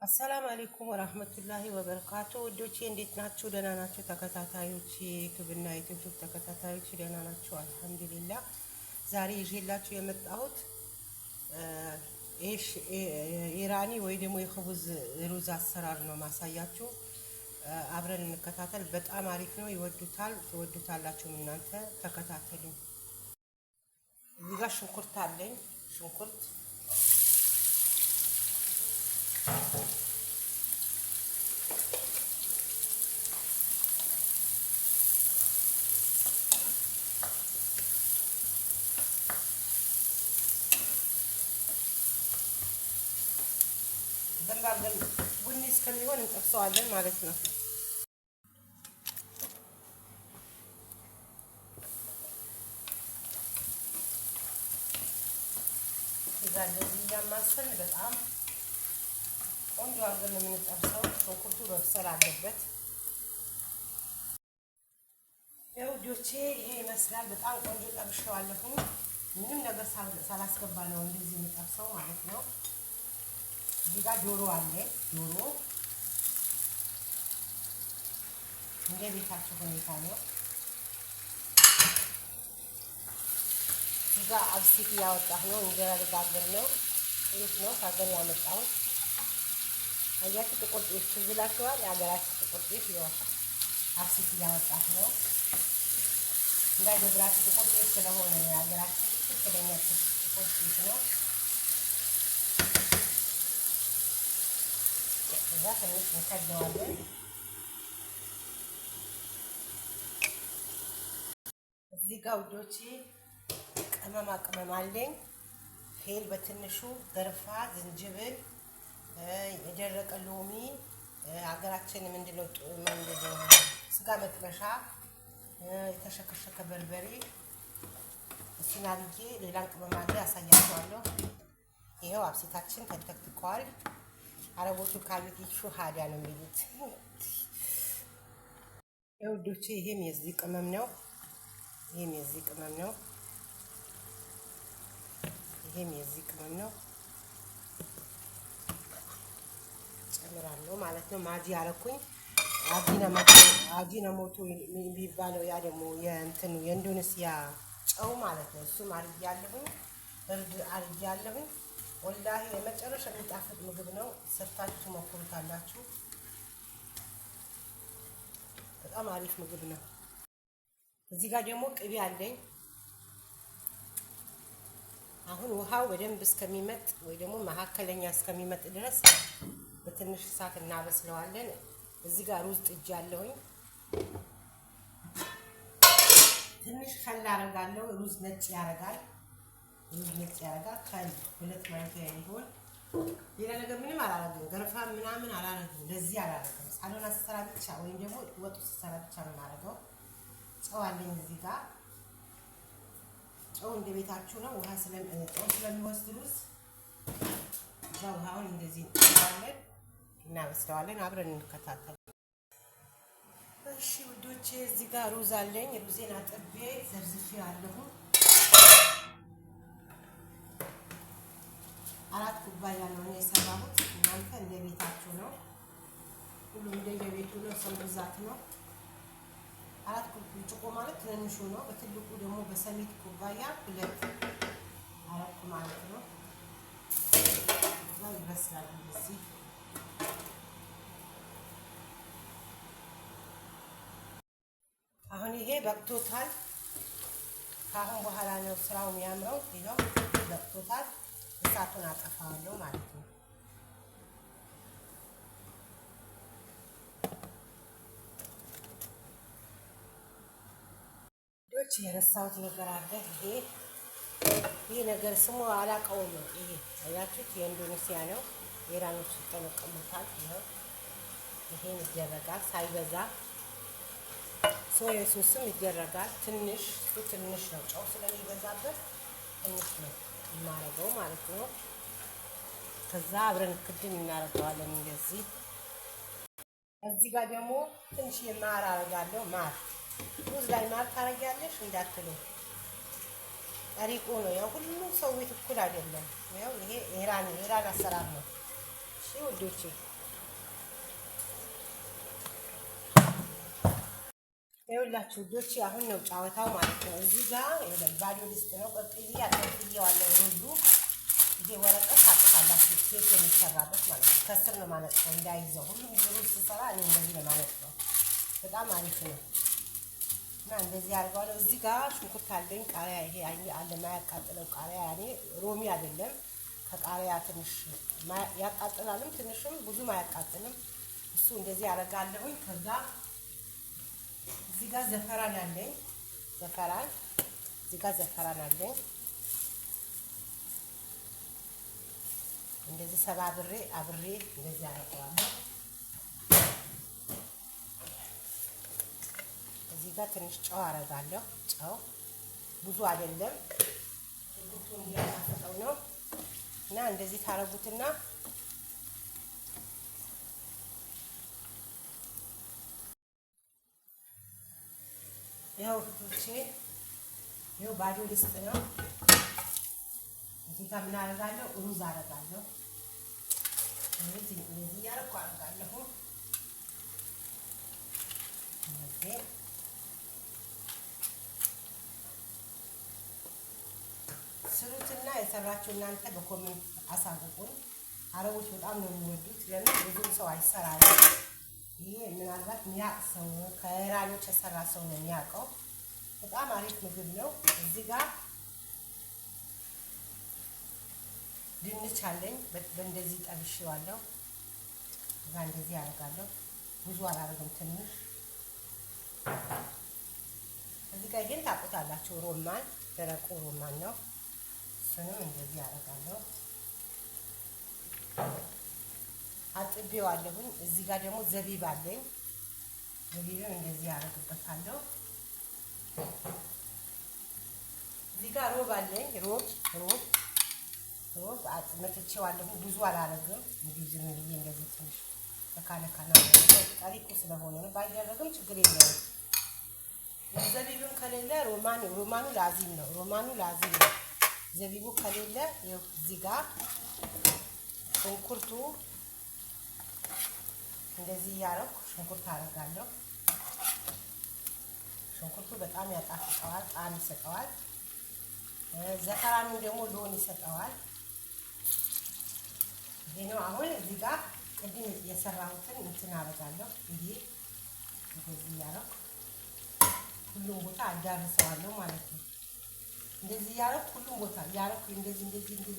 አሰላሙ አለይኩም ወራህመቱላሂ ወበረካቱ። ወዶቼ እንዴት ናችሁ? ደህና ናችሁ? ተከታታዮች የዩቲዩብና የቲክቶክ ተከታታዮች ደህና ናችሁ? አልሐምዱሊላህ። ዛሬ ይዤላችሁ የመጣሁት ኢራኒ ወይ ደግሞ የኸቡዝ ሩዝ አሰራር ነው ማሳያችሁ። አብረን እንከታተል። በጣም አሪፍ ነው፣ ይወዱታል፣ ትወዱታላችሁ። እናንተ ተከታተሉ። እዚህ ጋር ሽንኩርት አለኝ። ሽንኩርት በንባለን ቡኒ እስከሚሆን እንጠብሰዋለን ማለት ነው። እንደዚህ እያማሰልን በጣም ቆንጆ አድርገን ነው የምንጠብሰው። ሽንኩርቱ መብሰል አለበት። የውዶቼ ይሄ ይመስላል። በጣም ቆንጆ ጠብሼዋለሁ። ምንም ነገር ሳላስገባ ነው እንደዚህ የምጠብሰው ማለት ነው። እዚህ ጋር ዶሮ አለ። ዶሮ እንደ ቤታችሁ ሁኔታ ነው። እዚህ ጋር አብሲት እያወጣሁ ነው። እንጀራ ልጋግር ነው። ይህ ነው ከሀገር ያመጣሁት። አያችሁ ጥቁር ጤፍ ትዝ ይላችኋል? የሀገራችን ጥቁር ጤፍ ይኸው አብሲት እያወጣሁ ነው። እንዳይደብራችሁ ጥቁር ጤፍ ስለሆነ ነው። የሀገራችን ትክክለኛ ጥቁር ጤፍ ነው። እዛ ትንሽ እንከድነዋለን። እዚህ ጋር ውዶቼ ቅመማ ቅመም አለኝ። ፌል በትንሹ፣ ገርፋ፣ ዝንጅብል፣ የደረቀ ሎሚ፣ ሀገራችን ምንድነው ስጋ መጥበሻ፣ የተሸከሸከ በርበሬ፣ እሱን አድርጌ ሌላን ቅመም አለ ያሳያችኋለሁ። ይኸው አብሲታችን ተንተክትቋል። አረቦቹ ካሉት ሹሃዳ ነው የሚሉት። የውዶቼ ይሄም የዚህ ቅመም ነው። ይሄም የዚህ ቅመም ነው። ይሄም የዚህ ቅመም ነው። ጨምራለሁ ማለት ነው። ማጂ አረኩኝ። አጂና ሞቶ የሚባለው ያ ደግሞ የእንትኑ የኢንዶኔሲያ ጨው ማለት ነው። እሱም አርያለሁኝ። እርድ አርያለሁኝ። ወላሂ የመጨረሻ የሚጣፍጥ ምግብ ነው። ሰርታችሁ ትሞክሩታላችሁ። በጣም አሪፍ ምግብ ነው። እዚህ ጋር ደግሞ ቅቤ አለኝ። አሁን ውሃው በደንብ እስከሚመጥ ወይ ደግሞ መካከለኛ እስከሚመጥ ድረስ በትንሽ እሳት እናበስለዋለን። እዚህ ጋር ሩዝ ጥጃ አለሁኝ። ትንሽ ከል አደርጋለሁ። ሩዝ ነጭ ያደርጋል። ነጭ ያደርጋል። ከል 2 ማንኪያ ይሆን። ሌላ ነገር ምንም አላደርግም። ገርፋ ምናምን አላደርግም። ለዚህ አላደርግም። ሳሎና ስሰራ ብቻ ወይም ደግሞ ወጡ ስሰራ ብቻ ነው የማደርገው። ጨው አለኝ እዚህ ጋር። ጨው እንደ ቤታችሁ ነው። ውሃ ጨው ስለሚወስድ ሩዝ እዛ ውሃውን እንደዚህ እናበስለዋለን። አብረን እንከታተል። እሺ ውዶቼ እዚህ ጋር ሩዝ አለኝ። ሩዜን አጥቤ ዘርዝፌ አለሁ። 4 ኩባያ ነው የሰራሁት። እናንተ እንደ ቤታችሁ ነው። ሁሉም እንደ ቤቱ ነው። ሰው ብዛት ነው። 4 ብርጭቆ ማለት ትንሹ ነው። በትልቁ ደግሞ በሰሚት ኩባያ 2 አረኩ ማለት ነው። ላይ ይበስላል እንደዚህ። አሁን ይሄ በቅቶታል። ከአሁን በኋላ ነው ስራው የሚያምረው። ይሄው በቅቶታል። እሳቱን አጠፋዋለሁ ማለት ነው። ዶች የረሳሁት ነገር አለ። ይሄ ነገር ስሙ አላውቀውም። ይሄ አያችሁት? የኢንዶኔሲያ ነው። ኢራኖች ይጠቀሙታል። ይሄን ይደረጋል ሳይበዛ። ሶያ ሶስም ይደረጋል። ትንሽ ነው። ጨው ስለሚበዛበት ትንሽ ነው የማረገው ማለት ነው። ከዛ አብረን ክድን እናደርገዋለን እንደዚህ። እዚህ ጋር ደግሞ ትንሽ ማር አደርጋለሁ። ማር ሩዝ ላይ ማር ታረጊያለሽ እንዳትሉ፣ ጠሪቁ ነው። ያው ሁሉም ሰው ቤት እኩል አይደለም። ያው ይሄ ኢራን አሰራር ነው። እሺ ውዶቼ ይኸውላችሁ ውዶች አሁን ነው ጫወታው ማለት ነው። እዚህ ጋር ባዶ ድስት ነው ቀጥዬ አጥፍዬዋለሁ። ሩዙ ይሄ ወረቀት አጥፋላችሁ ኬክ የሚሰራበት ማለት ነው። ከስር ነው ማለት ነው እንዳይዘው። ሁሉም ሩዝ ስሰራ እኔ እንደዚህ ነው ማለት ነው። በጣም አሪፍ ነው እና እንደዚህ አድርገዋለሁ። እዚህ ጋር ሽንኩርት አለኝ፣ ቃሪያ ይሄ አለ ማያቃጥለው ቃሪያ ያኔ ሮሚ አይደለም። ከቃሪያ ትንሽ ያቃጥላልም ትንሽም ብዙም አያቃጥልም። እሱ እንደዚህ አደርጋለሁኝ። ከዛ እዚህ ጋር ዘፈራን አለኝ፣ እዚህ ጋር ዘፈራን አለኝ። እንደዚህ ሰባብሬ አብሬ እንደዚህ አደርገዋለሁ። እዚህ ጋር ትንሽ ጨው አደርጋለሁ። ጨው ብዙ አይደለም፣ ሽንኩርቱን እያጣፈጠው ነው እና እንደዚህ ታረጉትና ያው ፍቶቼ ያው ባዶ ድስት ነው። እዚህ ጋር ምን አደርጋለሁ? ሩዝ አደርጋለሁ። እንደዚህ እያደረኩ አደርጋለሁ። ስሩትና የሰራችሁ እናንተ በኮሜንት አሳውቁኝ። አረቦች በጣም ነው የሚወዱት። ለምን ብዙ ሰው አይሰራም። ይሄ ምናልባት የሚያውቅ ሰው ከኢራኖች የሰራ ሰው ነው የሚያውቀው። በጣም አሪፍ ምግብ ነው። እዚህ ጋር ድንች አለኝ በእንደዚህ ጠብሼዋለሁ። እዛ እንደዚህ አደርጋለሁ። ብዙ አላደርግም፣ ትንሽ። እዚህ ጋር ይሄን ታውቁታላችሁ፣ ሮማን ደረቁ ሮማን ነው። እሱንም እንደዚህ አደርጋለሁ። አጥቤዋለሁኝ። እዚህ ጋር ደግሞ ዘቢብ አለኝ። ዘቢብም እንደዚህ አደርግበታለሁ። እዚህ ጋር ሮብ አለኝ። ሮብ መትቼዋለሁ። ብዙ አላደርግም። እንዲህ ዝም ብዬ እንደዚህ ትንሽ ተካለካና ጠሪቁ ስለሆነ ነው። ባይደረግም ችግር የለውም። ዘቢብም ከሌለ ሮማኑ ላዚም ነው። ዘቢቡ ከሌለ ይኸው እዚህ ጋር ሽንኩርቱ እንደዚህ እያደረኩ ሽንኩርት አደርጋለሁ። ሽንኩርቱ በጣም ያጣፍጠዋል፣ ጣዕም ይሰጠዋል። ዘፈራኑ ደግሞ ሎን ይሰጠዋል። ይሄ ነው። አሁን እዚህ ጋር ቅድም የሰራሁትን እንትን አደርጋለሁ። ይሄ እንደዚህ እያደረኩ ሁሉም ቦታ አዳርሰዋለሁ ማለት ነው። እንደዚህ እያደረኩ ሁሉም ቦታ እያደረኩ እንደዚህ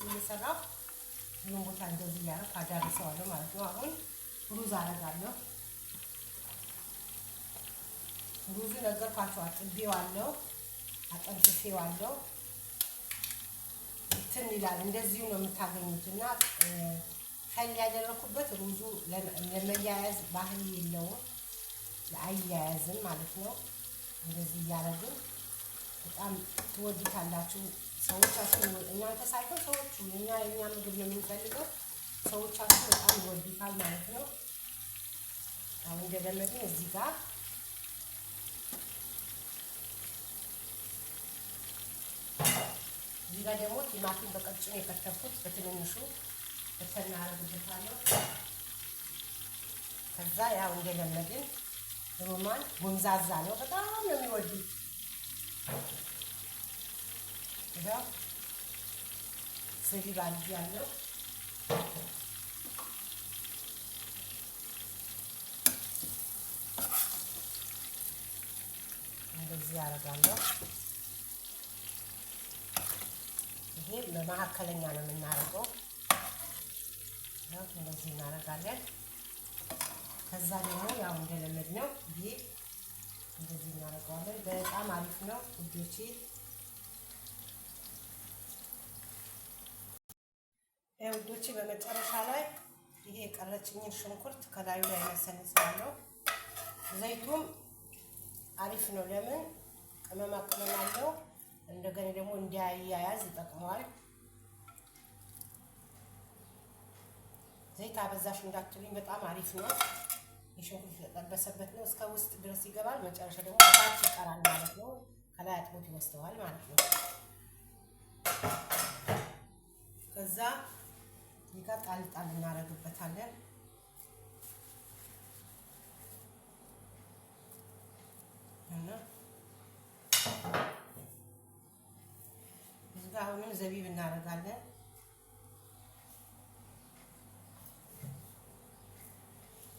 እየሰራሁ ሁሉም ቦታ እንደዚህ እያደረኩ አዳርሰዋለሁ ማለት ነው። አሁን ሩዝ አደርጋለሁ። ሩዙ ነገርኳቸው፣ አጥቤዋለሁ፣ አጠንፍፌዋለሁ። እንትን ይላል። እንደዚሁ ነው የምታገኙት እና ከል ያደረኩበት ሩዙ ለመያያዝ ባህል የለውም፣ ለአያያዝም ማለት ነው። እንደዚህ እያደረግን በጣም ትወዱታላችሁ ሰዎቻችሁ። እናንተ ሳይሆን ሰዎቹ የኛ ምግብ ነው የምንፈልገው። ሰዎቻችሁ በጣም ይወዱታል ማለት ነው። አሁን እንደለመድን እዚህ ጋር ደግሞ ቲማቲም በቀጭኑ የከተፍኩት በትንንሹ በተናረግበታለሁ። ከዛ ያው እንደለመድን ሮማን ጎምዛዛ ነው፣ በጣም ነው የሚወዱት። ያው ዘቢብ አድርጌያለሁ። እንደዚህ አደርጋለሁ። ይሄ በመካከለኛ ነው የምናደርገው። እንደዚህ እናደርጋለን። ከዛ ደግሞ ያው እንደለመድነው ይሄ እንደዚህ እናደርገዋለን። በጣም አሪፍ ነው ውዶቼ። ውዶቼ በመጨረሻ ላይ ይሄ የቀረችኝን ሽንኩርት ከላዩ ላይ ያሰንሳለሁ። ዘይቱም አሪፍ ነው። ለምን ቅመማ ቅመም አለው። እንደገና ደግሞ እንዲያያዝ ይጠቅመዋል። ዘይት አበዛሽ እንዳትሉኝ፣ በጣም አሪፍ ነው። የሽንኩርት የተጠበሰበት ነው። እስከ ውስጥ ድረስ ይገባል። መጨረሻ ደግሞ ታች ይቀራል ማለት ነው። ከላይ አጥቦት ይወስደዋል ማለት ነው። ከዛ ይጋ ጣል እናደርግበታለን። እና ጋር አሁንም ዘቢብ እናደርጋለን።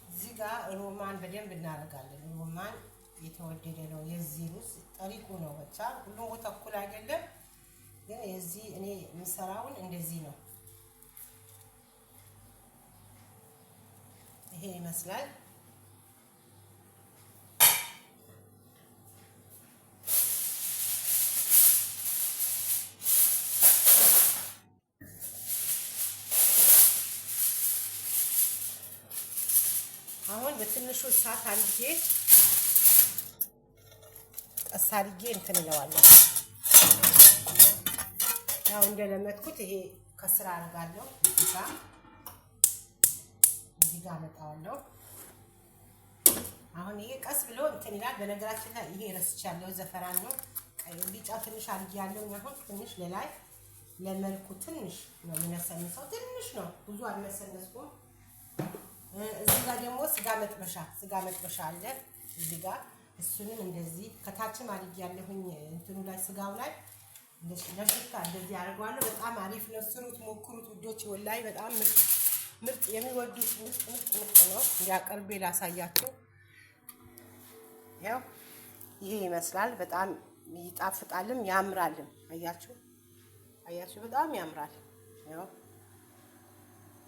እዚህ ጋር ሮማን በደንብ እናደርጋለን። ሮማን የተወደደ ነው የዚህ ሩዝ ጠሪቁ ነው። ብቻ ሁሉም ቦታ እኩል አይደለም፣ ግን የዚህ እኔ የምሰራውን እንደዚህ ነው። ይሄ ይመስላል። አሁን በትንሹ እሳት አድርጌ ቀስ አድርጌ እንትን እለዋለሁ። ያው እንደለመድኩት ይሄ ከስራ አድርጋለሁ። እዚህ ጋር አመጣዋለሁ። አሁን ይሄ ቀስ ብሎ እንትን ይላል። በነገራችን ላይ ይሄ ረስቻለሁ፣ ዘፈራን ነው። ቢጫ ትንሽ አድርጌያለሁ። አሁን ትንሽ ለላይ ለመልኩ ትንሽ ነው የምነሰንሰው። ትንሽ ነው፣ ብዙ አልመሰነስኩም። እዚህ ጋር ደግሞ ስጋ መጥበሻ አለ እዚህ ጋር። እሱንም እንደዚህ ከታችም አድርጌያለሁኝ እንትኑ ላይ ስጋው ላይ ለሽታ እንደዚህ አድርገዋለሁ። በጣም አሪፍ ነው። ስሩት፣ ሞክሩት ውዶች። ወላሂ በጣም ምርጥ የሚወዱት ምርጥ ነው። እንዲያቀርቤ ላሳያችሁ። ያው ይሄ ይመስላል። በጣም ይጣፍጣልም ያምራልም። አያችሁ በጣም ያምራል። ያው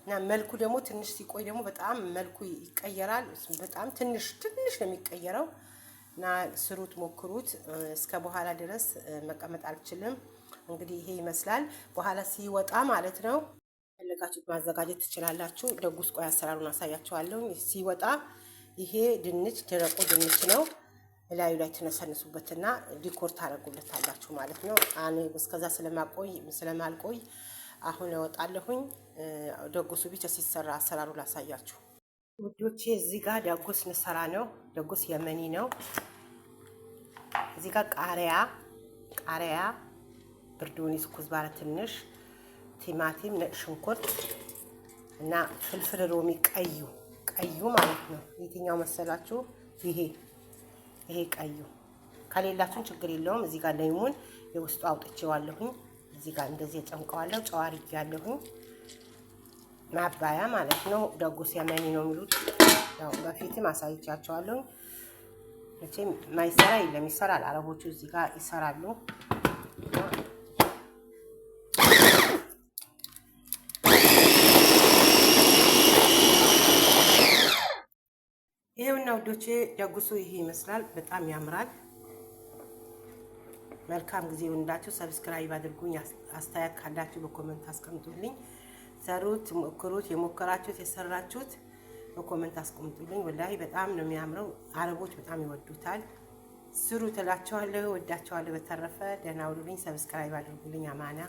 እና መልኩ ደግሞ ትንሽ ሲቆይ ደግሞ በጣም መልኩ ይቀየራል። በጣም ትንሽ ነው የሚቀየረው። እና ስሩት፣ ሞክሩት። እስከ በኋላ ድረስ መቀመጥ አልችልም። እንግዲህ ይሄ ይመስላል። በኋላ ሲወጣ ማለት ነው ፈለጋችሁት ማዘጋጀት ትችላላችሁ። ደጉስ ቆይ አሰራሩን አሳያችኋለሁ። ሲወጣ ይሄ ድንች ደረቁ ድንች ነው። ላዩ ላይ ትነሰንሱበትና ዲኮር ታደርጉለታላችሁ ማለት ነው። እኔ እስከዛ ስለማልቆይ አሁን እወጣለሁኝ። ደጉሱ ብቻ ሲሰራ አሰራሩ ላሳያችሁ ውዶቼ። እዚህ ጋር ደጉስ እንሰራ ነው። ደጉስ የመኒ ነው። እዚህ ጋር ቃሪያ፣ ብርዱኒስ፣ ኩዝባራ ትንሽ፣ ቲማቲም፣ ነጭ ሽንኩርት እና ፍልፍል ሮሚ ቀዩ ማለት ነው። የትኛው መሰላችሁ? ይሄ ቀዩ። ከሌላችሁን ችግር የለውም። እዚህ ጋር ለይሙን የውስጡ አውጥቼዋለሁኝ። እዚህ ጋር እንደዚህ ጨምቀዋለሁ። ጨው አድርጌያለሁኝ። ማባያ ማለት ነው። ደጉስ የመኒ ነው የሚሉት። ያው በፊትም አሳይቻቸዋለሁ። መቼም ማይሰራ የለም፣ ይሰራል። አረቦቹ እዚህ ጋር ይሰራሉ። ይሄውና ውዶቼ ደጉሱ ይሄ ይመስላል። በጣም ያምራል። መልካም ጊዜ ይሁንላችሁ። ሰብስክራይብ አድርጉኝ። አስተያየት ካላችሁ በኮሜንት አስቀምጡልኝ። ሰሩት፣ ሞክሩት። የሞከራችሁት የሰራችሁት በኮሜንት አስቀምጡልኝ። ወላሂ በጣም ነው የሚያምረው። አረቦች በጣም ይወዱታል። ስሩ ትላቸዋለሁ። ወዳቸዋለሁ። በተረፈ ደህና ሁኑልኝ። ሰብስክራይብ አድርጉልኝ። አማና